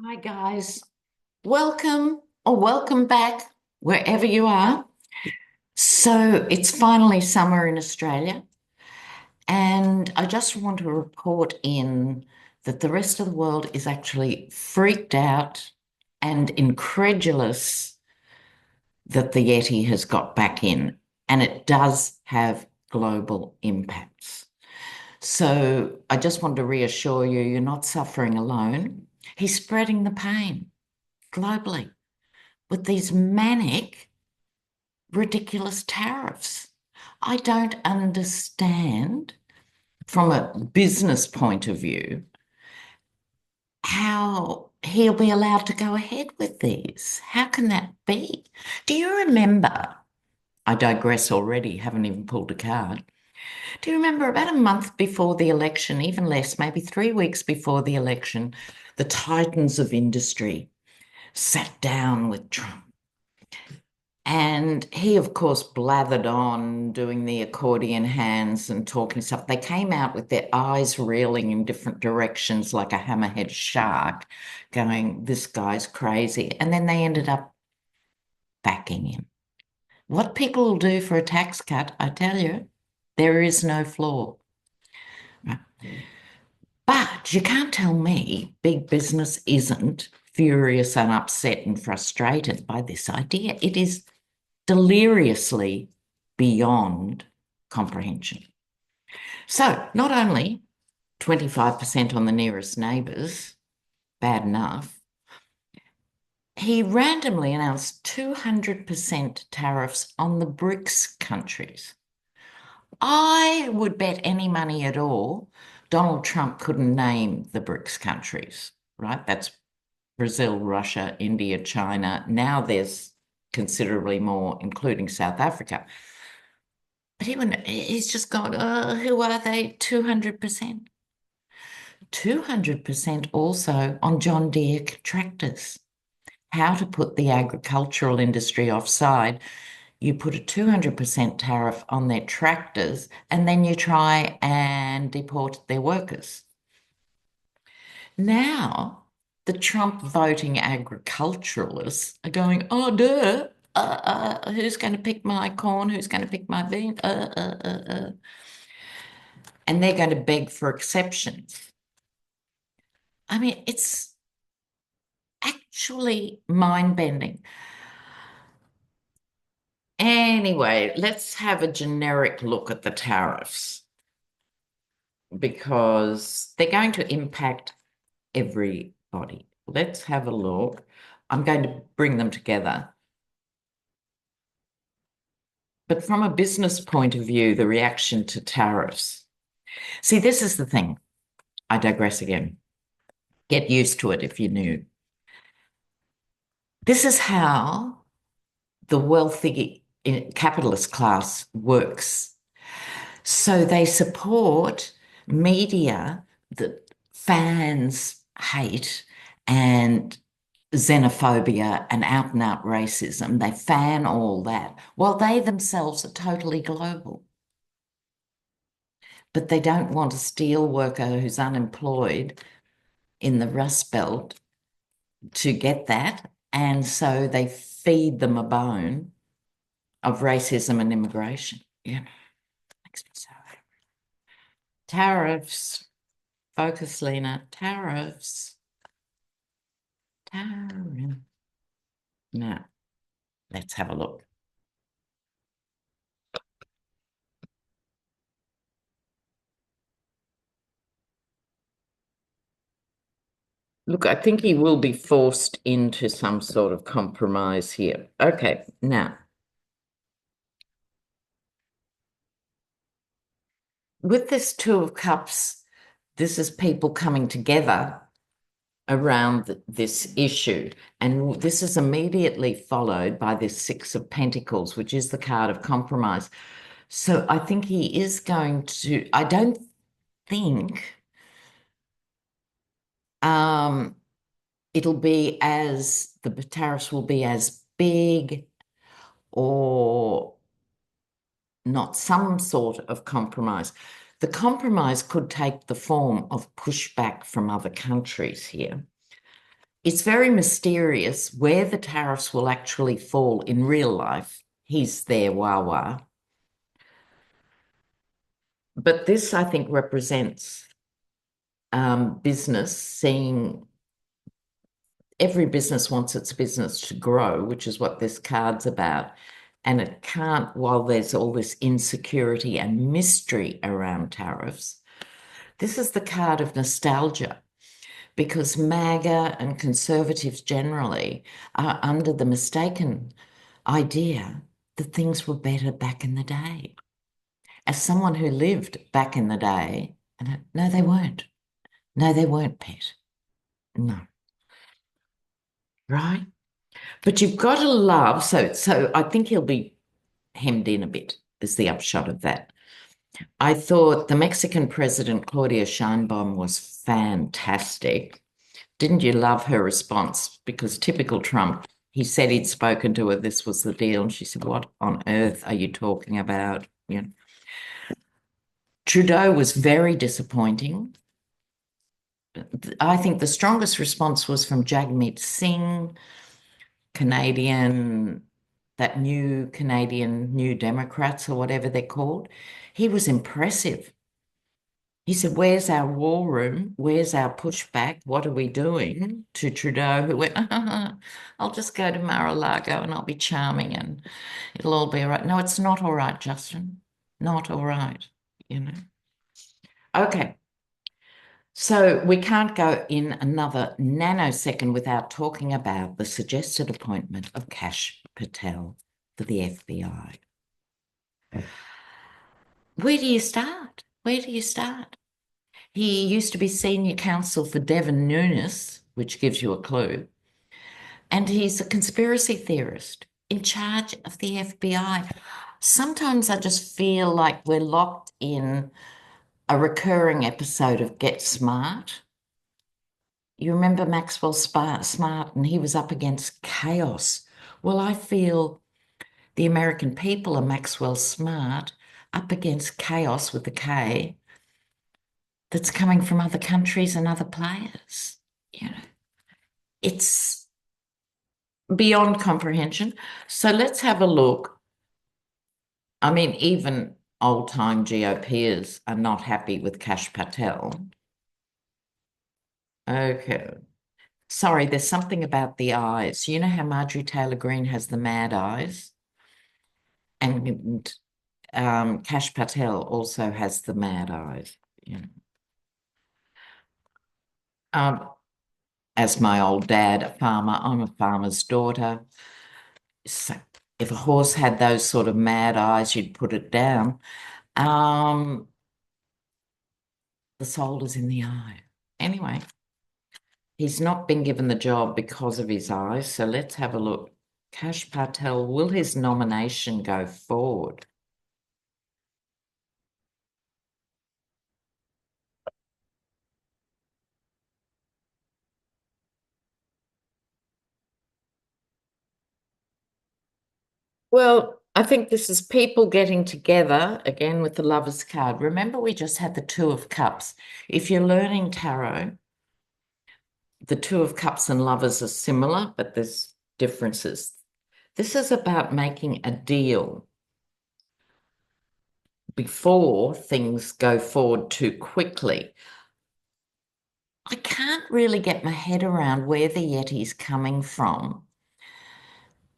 Hi, guys. Welcome or welcome back wherever you are. So it's finally summer in Australia, and I just want to report in that the rest of the world is actually freaked out and incredulous that the Yeti has got back in, and it does have global impacts. So I just want to reassure you, you're not suffering alone. He's spreading the pain globally with these manic, ridiculous tariffs. I don't understand from a business point of view how he'll be allowed to go ahead with these. How can that be? Do you remember? I digress already, haven't even pulled a card. Do you remember about a month before the election, even less, maybe 3 weeks before the election, the titans of industry sat down with Trump? And he, of course, blathered on, doing the accordion hands and talking stuff. They came out with their eyes reeling in different directions like a hammerhead shark, going, this guy's crazy. And then they ended up backing him. What people will do for a tax cut, I tell you, there is no flaw. Right? But you can't tell me big business isn't furious and upset and frustrated by this idea. It is deliriously beyond comprehension. So not only 25% on the nearest neighbours, bad enough, he randomly announced 200% tariffs on the BRICS countries. I would bet any money at all Donald Trump couldn't name the BRICS countries, right? That's Brazil, Russia, India, China. Now there's considerably more, including South Africa. But he's just gone, who are they? 200%. 200% also on John Deere tractors. How to put the agricultural industry offside. You put a 200% tariff on their tractors and then you try and deport their workers. Now, the Trump voting agriculturalists are going, oh, duh. Who's going to pick my corn? Who's going to pick my bean? And they're going to beg for exceptions. I mean, it's actually mind-bending. Anyway, let's have a generic look at the tariffs because they're going to impact everybody. Let's have a look. I'm going to bring them together. But from a business point of view, the reaction to tariffs. See, this is the thing. I digress again. Get used to it if you're new. This is how the wealthy capitalist class works. So they support media that fans hate and xenophobia and out racism. They fan all that while they themselves are totally global. But they don't want a steel worker who's unemployed in the Rust Belt to get that. And so they feed them a bone of racism and immigration. Yeah, makes me so angry. Tariffs. Focus, Lena. Tariffs. Tariff. Now, let's have a look. Look, I think he will be forced into some sort of compromise here. Okay, now, with this Two of Cups, this is people coming together around this issue. And this is immediately followed by this Six of Pentacles, which is the card of compromise. So I think he is going to, I don't think um, it'll be as, the tariffs will be as big or not some sort of compromise. The compromise could take the form of pushback from other countries here. It's very mysterious where the tariffs will actually fall in real life. He's there, wah wah. But this, I think, represents business seeing every business wants its business to grow, which is what this card's about. And it can't, while there's all this insecurity and mystery around tariffs. This is the card of nostalgia because MAGA and conservatives generally are under the mistaken idea that things were better back in the day. As someone who lived back in the day, and no, they weren't. No, they weren't, Pet. No, right? But you've got to love, so I think he'll be hemmed in a bit, is the upshot of that. I thought the Mexican president, Claudia Sheinbaum, was fantastic. Didn't you love her response? Because typical Trump, he said he'd spoken to her, this was the deal. And she said, what on earth are you talking about? You know. Trudeau was very disappointing. I think the strongest response was from Jagmeet Singh, Canadian, that new Canadian New Democrats or whatever they're called. He was impressive. He said, where's our war room? Where's our pushback? What are we doing? To Trudeau, who went, I'll just go to Mar-a-Lago and I'll be charming and it'll all be all right. No, it's not all right, Justin. Not all right, you know. Okay. So we can't go in another nanosecond without talking about the suggested appointment of Kash Patel for the FBI. Where do you start? Where do you start? He used to be senior counsel for Devon Nunes, which gives you a clue. And he's a conspiracy theorist in charge of the FBI. Sometimes I just feel like we're locked in a recurring episode of Get Smart. You remember Maxwell Smart, and he was up against chaos. Well, I feel the American people are Maxwell Smart up against chaos with the K that's coming from other countries and other players. You know, it's beyond comprehension. So let's have a look. I mean, even old-time GOPers are not happy with Kash Patel. Okay. Sorry, there's something about the eyes. You know how Marjorie Taylor Greene has the mad eyes? And Kash Patel also has the mad eyes. You know. Um, as my old dad, a farmer, I'm a farmer's daughter. So if a horse had those sort of mad eyes, you'd put it down. The soul is in the eye. Anyway, he's not been given the job because of his eyes. So let's have a look. Kash Patel, will his nomination go forward? Well, I think this is people getting together again with the Lover's card. Remember, we just had the Two of Cups. If you're learning tarot, the Two of Cups and Lovers are similar, but there's differences. This is about making a deal before things go forward too quickly. I can't really get my head around where the Yeti's coming from.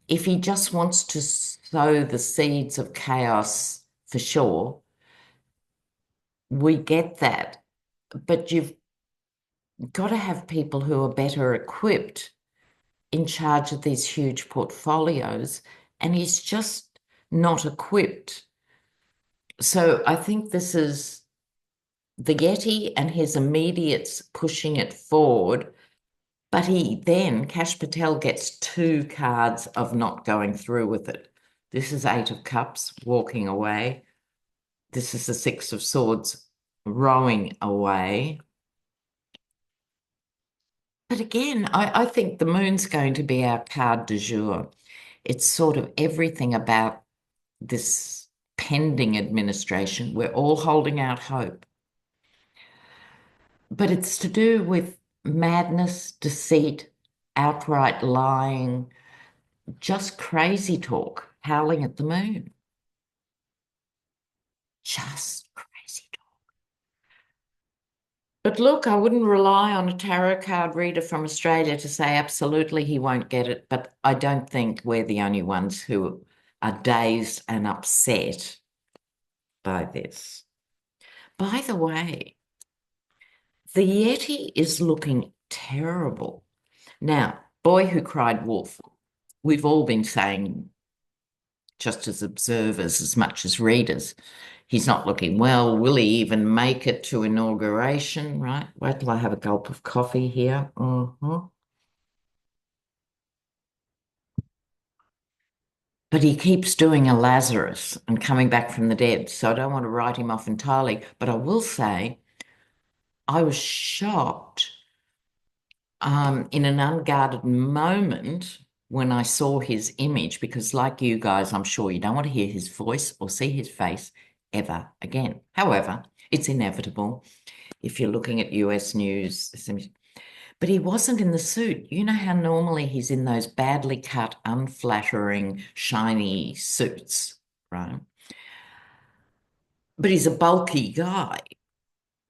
If he just wants to sow the seeds of chaos, for sure, we get that. But you've got to have people who are better equipped in charge of these huge portfolios, and he's just not equipped. So I think this is the Yeti and his immediates pushing it forward. But he then, Kash Patel gets two cards of not going through with it. This is Eight of Cups, walking away. This is the Six of Swords, rowing away. But again, I think the moon's going to be our card du jour. It's sort of everything about this pending administration. We're all holding out hope. But it's to do with madness, deceit, outright lying, just crazy talk, howling at the moon. Just crazy talk. But look, I wouldn't rely on a tarot card reader from Australia to say absolutely he won't get it, but I don't think we're the only ones who are dazed and upset by this. By the way, the Yeti is looking terrible. Now, boy who cried wolf, we've all been saying, just as observers as much as readers, he's not looking well. Will he even make it to inauguration, right? Wait till I have a gulp of coffee here. But he keeps doing a Lazarus and coming back from the dead. So I don't want to write him off entirely. But I will say, I was shocked in an unguarded moment when I saw his image, because like you guys, I'm sure you don't want to hear his voice or see his face ever again. However, it's inevitable if you're looking at US news. But he wasn't in the suit. You know how normally he's in those badly cut, unflattering, shiny suits, right? But he's a bulky guy.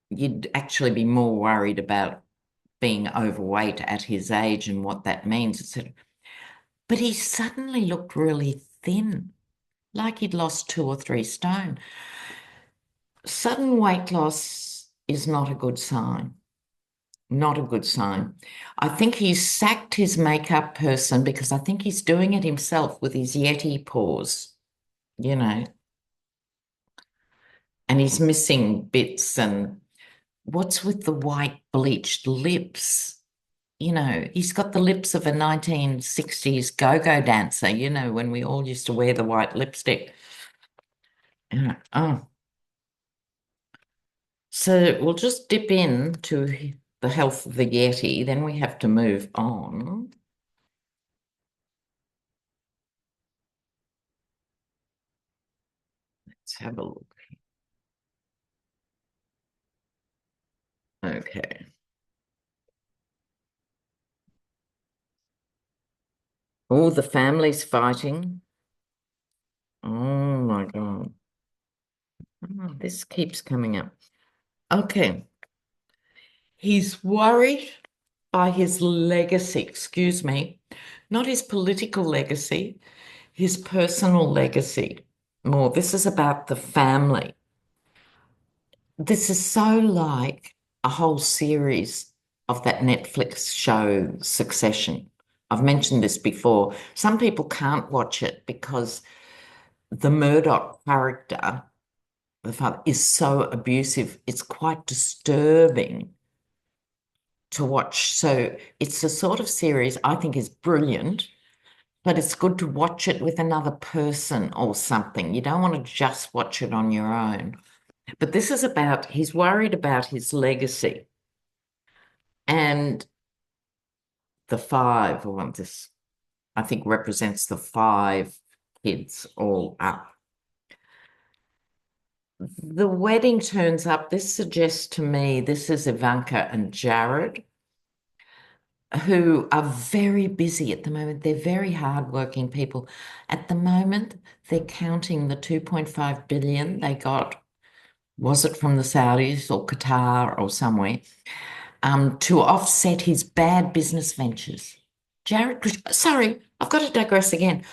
You'd actually be more worried about being overweight at his age and what that means, etc. But he suddenly looked really thin, like he'd lost 2 or 3 stone. Sudden weight loss is not a good sign. Not a good sign. I think he's sacked his makeup person because I think he's doing it himself with his Yeti paws, you know, and he's missing bits. And what's with the white bleached lips? You know, he's got the lips of a 1960s go-go dancer, you know, when we all used to wear the white lipstick. Oh, so we'll just dip into the health of the Yeti, then we have to move on. Let's have a look. Okay. Oh, the family's fighting. Oh my God. Oh, this keeps coming up. Okay. He's worried by his legacy, excuse me, not his political legacy, his personal legacy. More, this is about the family. This is so like a whole series of that Netflix show, Succession. I've mentioned this before. Some people can't watch it because the Murdoch character, the father, is so abusive. It's quite disturbing to watch. So it's the sort of series I think is brilliant, but it's good to watch it with another person or something. You don't want to just watch it on your own. But this is about, he's worried about his legacy and the five, or this, I think represents the 5 kids all up. The wedding turns up. This suggests to me this is Ivanka and Jared, who are very busy at the moment. They're very hardworking people. At the moment, they're counting the 2.5 billion they got, was it from the Saudis or Qatar or somewhere, to offset his bad business ventures. Jared, sorry, I've got to digress again.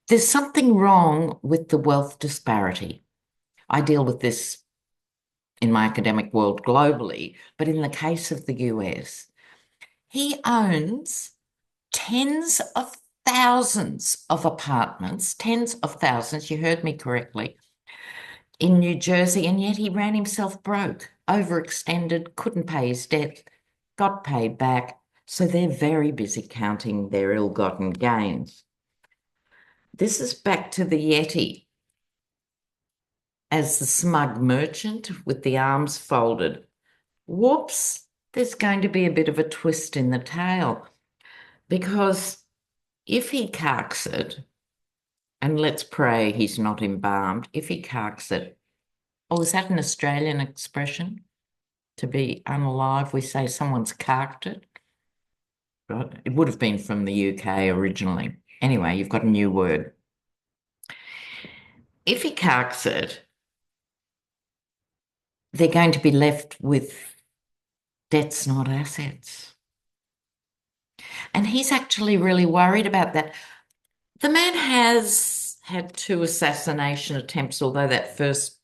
There's something wrong with the wealth disparity. I deal with this in my academic world globally, but in the case of the US, he owns tens of thousands of apartments, tens of thousands, you heard me correctly, in New Jersey, and yet he ran himself broke, overextended, couldn't pay his debt, got paid back. So they're very busy counting their ill-gotten gains. This is back to the Yeti as the smug merchant with the arms folded. Whoops, there's going to be a bit of a twist in the tale, because if he carks it, and let's pray he's not embalmed, if he carks it, oh, is that an Australian expression? To be unalive, we say someone's carked it. right? It would have been from the UK originally. Anyway, you've got a new word. If he carks it, they're going to be left with debts, not assets. And he's actually really worried about that. The man has had 2 assassination attempts, although that first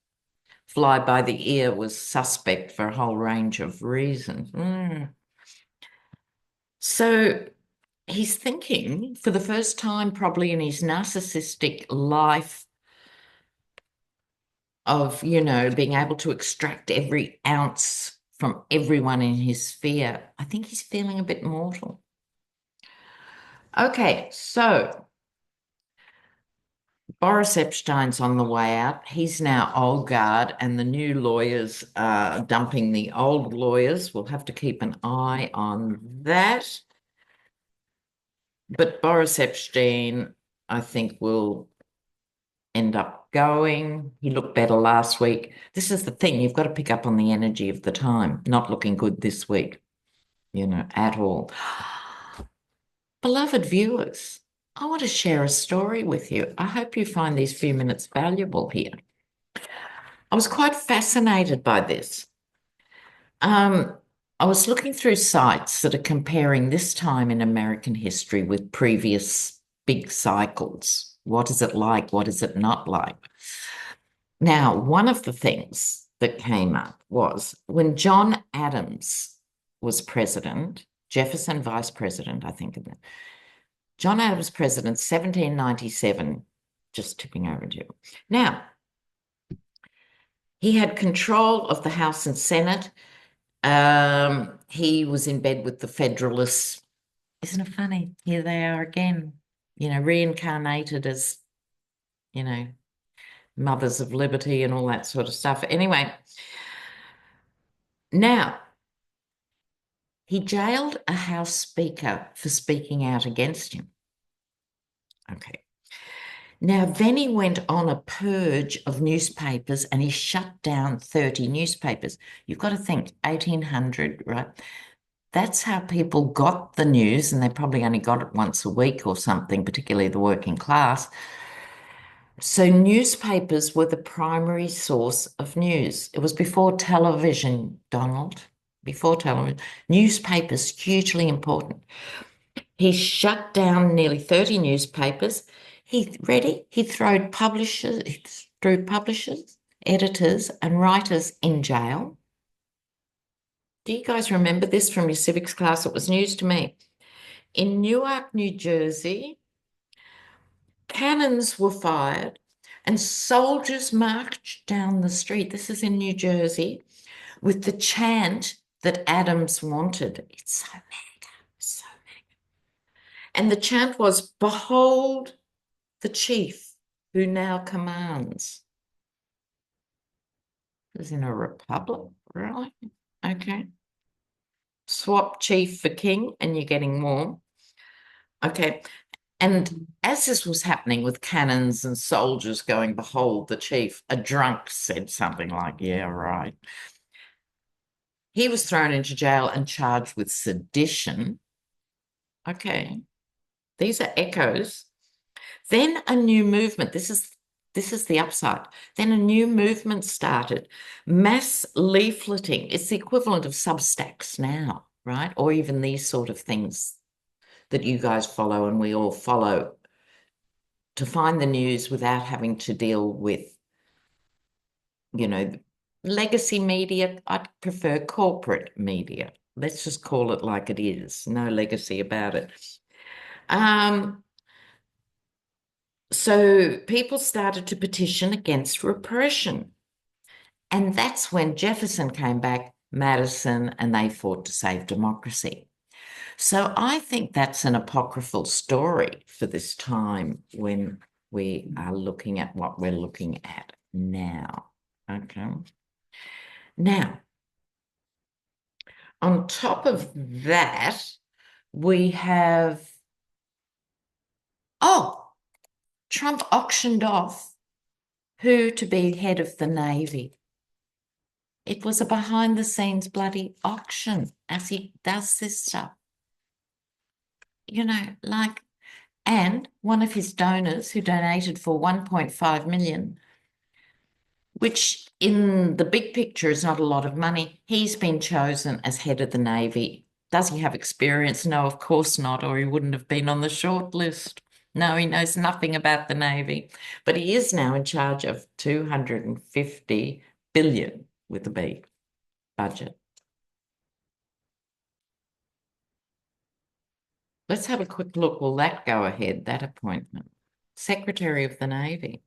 fly by the ear was suspect for a whole range of reasons. So he's thinking for the first time, probably in his narcissistic life, of, being able to extract every ounce from everyone in his sphere. I think he's feeling a bit mortal. Okay, so Boris Epstein's on the way out. He's now old guard, and the new lawyers are dumping the old lawyers. We'll have to keep an eye on that. But Boris Epstein, I think, will end up going. He looked better last week. This is the thing, you've got to pick up on the energy of the time. Not looking good this week, at all. Beloved viewers, I want to share a story with you. I hope you find these few minutes valuable here. I was quite fascinated by this. I was looking through sites that are comparing this time in American history with previous big cycles. What is it like? What is it not like? Now, one of the things that came up was when John Adams was president, Jefferson vice president, I think. John Adams president, 1797, just tipping over to you. Now, he had control of the House and Senate. He was in bed with the Federalists. Isn't it funny? Here they are again, reincarnated as, mothers of liberty and all that sort of stuff. Anyway, now, he jailed a House Speaker for speaking out against him. Okay. Now, then he went on a purge of newspapers and he shut down 30 newspapers. You've got to think, 1800, right? That's how people got the news, and they probably only got it once a week or something, particularly the working class. So newspapers were the primary source of news. It was before television, Donald, before television. Newspapers, hugely important. He shut down nearly 30 newspapers. He threw publishers, editors, and writers in jail. Do you guys remember this from your civics class? It was news to me. In Newark, New Jersey, cannons were fired and soldiers marched down the street. This is in New Jersey with the chant that Adams wanted. It's so mega, so mega. And the chant was, "Behold the chief who now commands." It was in a republic, really? Okay. Swap chief for king and you're getting more. Okay. And as this was happening with cannons and soldiers going, "Behold the chief," a drunk said something like, "Yeah, right." He was thrown into jail and charged with sedition. Okay. These are echoes. Then a new movement. This is the upside. Then a new movement started. Mass leafleting. It's the equivalent of Substacks now, right? Or even these sort of things that you guys follow and we all follow to find the news without having to deal with, legacy media. I'd prefer corporate media. Let's just call it like it is. No legacy about it. So people started to petition against repression. And that's when Jefferson came back, Madison, and they fought to save democracy. So I think that's an apocryphal story for this time when we are looking at what we're looking at now. Okay. Now, on top of that, we have, Trump auctioned off who to be head of the Navy. It was a behind the scenes bloody auction as he does this stuff. like, and one of his donors who donated for 1.5 million, which in the big picture is not a lot of money, he's been chosen as head of the Navy. Does he have experience? No, of course not, or he wouldn't have been on the short list. No, he knows nothing about the Navy, but he is now in charge of 250 billion with a B budget. Let's have a quick look. Will that go ahead, that appointment? Secretary of the Navy.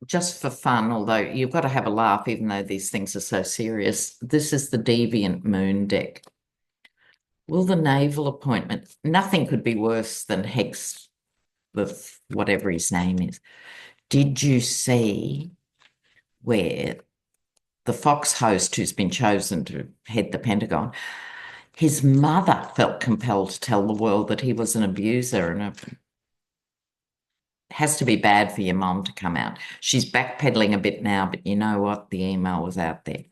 Just for fun, although you've got to have a laugh, even though these things are so serious. This is the Deviant Moon deck. Will the naval appointment, nothing could be worse than Hex, with whatever his name is. Did you see where the Fox host who's been chosen to head the Pentagon, his mother felt compelled to tell the world that he was an abuser, and it has to be bad for your mom to come out. She's backpedaling a bit now, but you know what? The email was out there.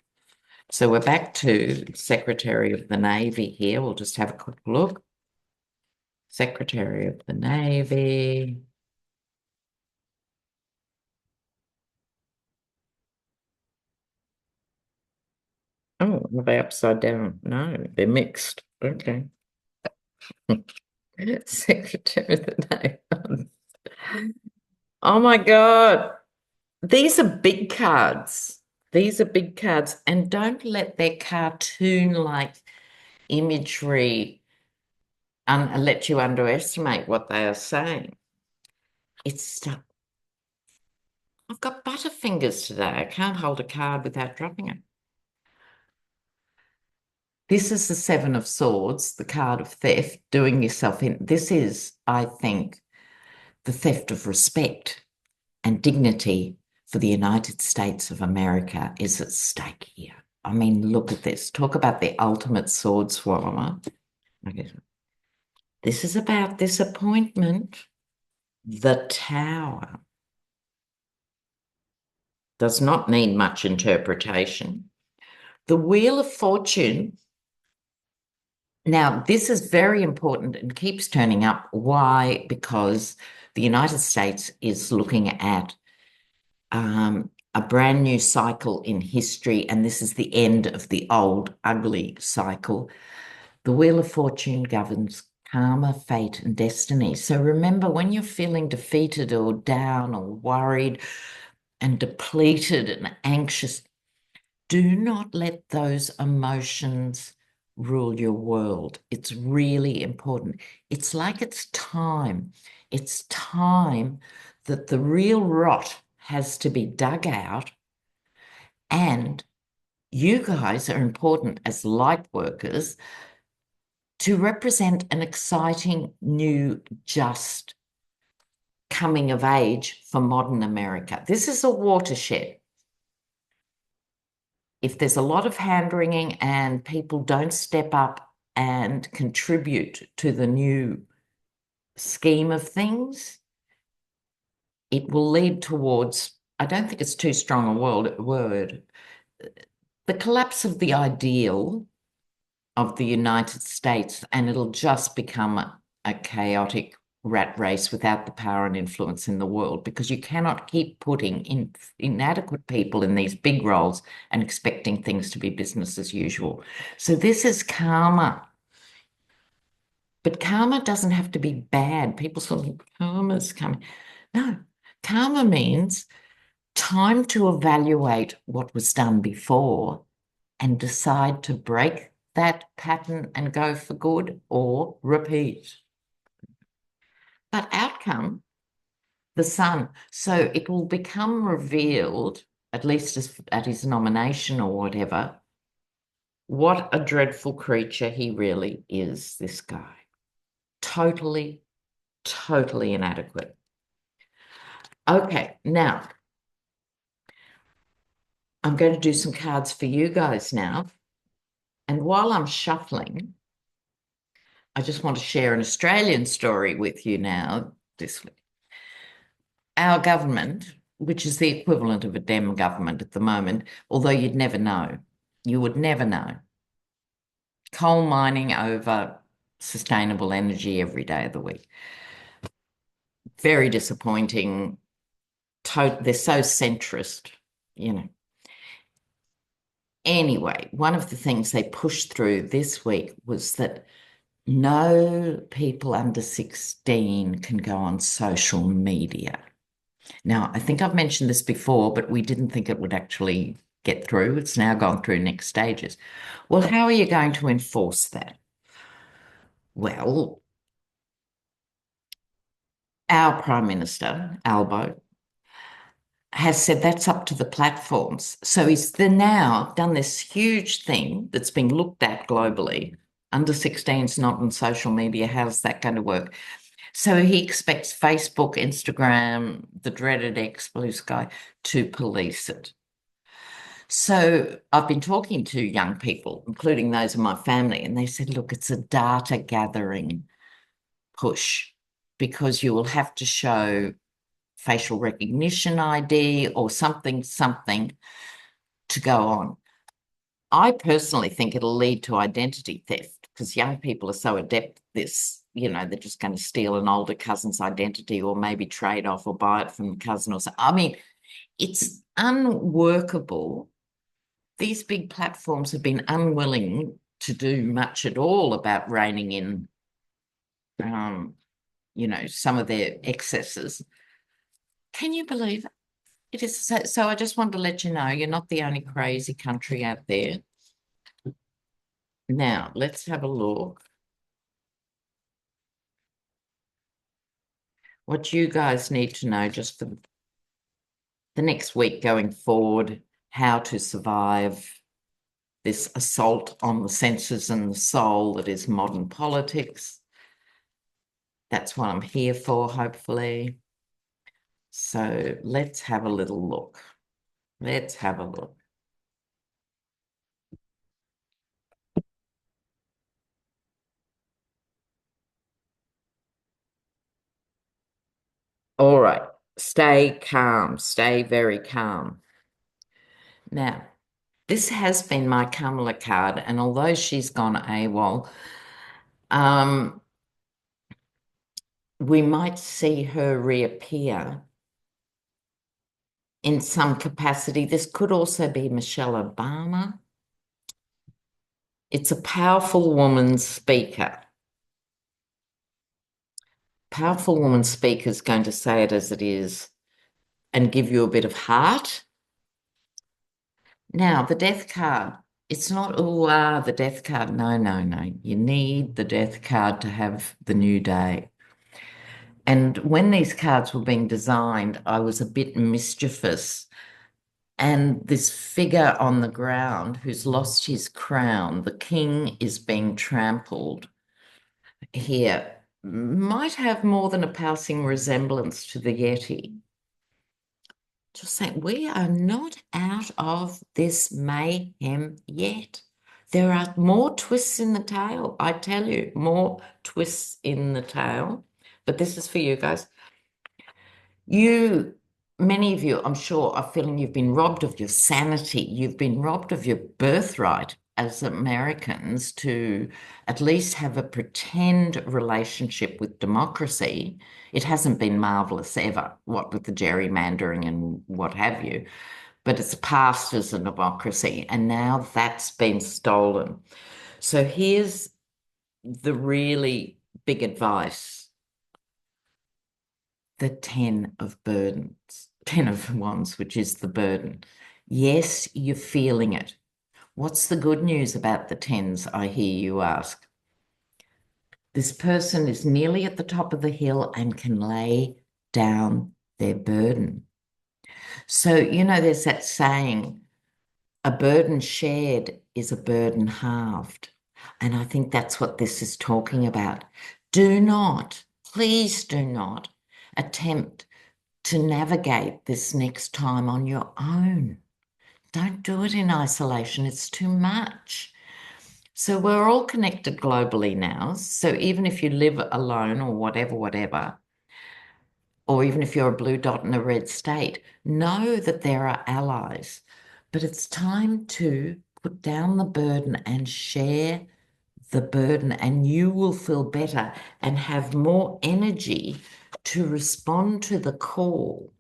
So we're back to Secretary of the Navy here. We'll just have a quick look. Secretary of the Navy. Oh, are they upside down? No, they're mixed. Okay. Secretary of the Navy. Oh my God. These are big cards. These are big cards. And don't let their cartoon-like imagery let you underestimate what they are saying. It's I've got butterfingers today. I can't hold a card without dropping it. This is the Seven of Swords, the card of theft, doing yourself in. This is, I think, the theft of respect and dignity for the United States of America is at stake here. I mean, look at this. Talk about the ultimate sword swallower. Okay. This is about this appointment. The Tower does not need much interpretation. The Wheel of Fortune. Now, this is very important and keeps turning up. Why? Because the United States is looking at a brand new cycle in history, and this is the end of the old, ugly cycle. The Wheel of Fortune governs karma, fate, and destiny. So remember, when you're feeling defeated or down or worried and depleted and anxious, do not let those emotions rule your world. It's really important. It's like it's time. It's time that the real rot has to be dug out, and you guys are important as light workers to represent an exciting, new, just coming of age for modern America. This is a watershed. If there's a lot of hand-wringing and people don't step up and contribute to the new scheme of things, it will lead towards, I don't think it's too strong a word, the collapse of the ideal of the United States, and it'll just become a chaotic rat race without the power and influence in the world, because you cannot keep putting in inadequate people in these big roles and expecting things to be business as usual. So this is karma. But karma doesn't have to be bad. People sort of, karma's coming. No, karma means time to evaluate what was done before and decide to break that pattern and go for good or repeat. But outcome, the Sun. So it will become revealed, at least at his nomination or whatever, what a dreadful creature he really is, this guy. Totally, totally inadequate. Okay, now I'm going to do some cards for you guys now. And while I'm shuffling, I just want to share an Australian story with you now this week. Our government, which is the equivalent of a Dem government at the moment, although you'd never know, you would never know. Coal mining over sustainable energy every day of the week. Very disappointing. They're so centrist, you know. Anyway, one of the things they pushed through this week was that no people under 16 can go on social media. Now, I think I've mentioned this before, but we didn't think it would actually get through. It's now gone through next stages. Well, how are you going to enforce that? Well, our Prime Minister, Albo, has said that's up to the platforms. So he's now done this huge thing that's been looked at globally. Under 16's not on social media. How's that going to work? So he expects Facebook, Instagram, the dreaded X, Blue Sky, to police it. So I've been talking to young people, including those in my family, and they said, look, it's a data gathering push because you will have to show facial recognition ID or something to go on. I personally think it'll lead to identity theft because young people are so adept at this, they're just going to steal an older cousin's identity or maybe trade off or buy it from the cousin or something. I mean, it's unworkable. These big platforms have been unwilling to do much at all about reining in, some of their excesses. Can you believe it? It is so I just wanted to let you know you're not the only crazy country out there. Now, let's have a look. What you guys need to know just for the next week going forward, how to survive this assault on the senses and the soul that is modern politics. That's what I'm here for, hopefully. So let's have a little look. Let's have a look. All right. Stay calm. Stay very calm. Now, this has been my Kamala card, and although she's gone AWOL, we might see her reappear in some capacity. This could also be Michelle Obama. It's a powerful woman speaker. Powerful woman speaker is going to say it as it is and give you a bit of heart. Now, the death card, it's not, the death card. No, no, no. You need the death card to have the new day. And when these cards were being designed, I was a bit mischievous. And this figure on the ground who's lost his crown, the king is being trampled here, might have more than a passing resemblance to the Yeti. Just saying, we are not out of this mayhem yet. There are more twists in the tail, I tell you, more twists in the tail. But this is for you guys. Many of you, I'm sure, are feeling you've been robbed of your sanity. You've been robbed of your birthright as Americans to at least have a pretend relationship with democracy. It hasn't been marvelous ever, what with the gerrymandering and what have you, but it's passed as a democracy, and now that's been stolen. So here's the really big advice. The 10 of burdens, 10 of wands, which is the burden. Yes, you're feeling it. What's the good news about the 10s, I hear you ask? This person is nearly at the top of the hill and can lay down their burden. So, there's that saying, a burden shared is a burden halved. And I think that's what this is talking about. Do not, please do not attempt to navigate this next time on your own. Don't do it in isolation. It's too much. So we're all connected globally now. So even if you live alone or whatever, or even if you're a blue dot in a red state, know that there are allies. But it's time to put down the burden and share the burden, and you will feel better and have more energy to respond to the call.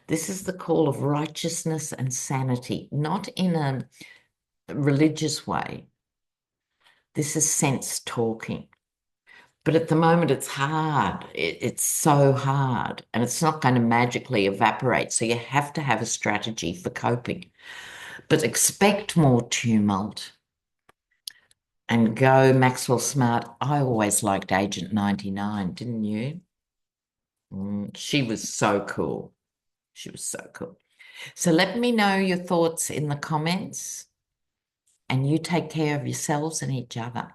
This is the call of righteousness and sanity, not in a religious way. This is sense talking. But at the moment, it's hard. It's so hard, and it's not going to magically evaporate. So you have to have a strategy for coping. But expect more tumult and go Maxwell Smart. I always liked Agent 99, didn't you? She was so cool. She was so cool. So let me know your thoughts in the comments, and you take care of yourselves and each other.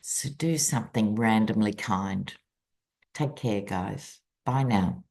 So do something randomly kind. Take care, guys. Bye now.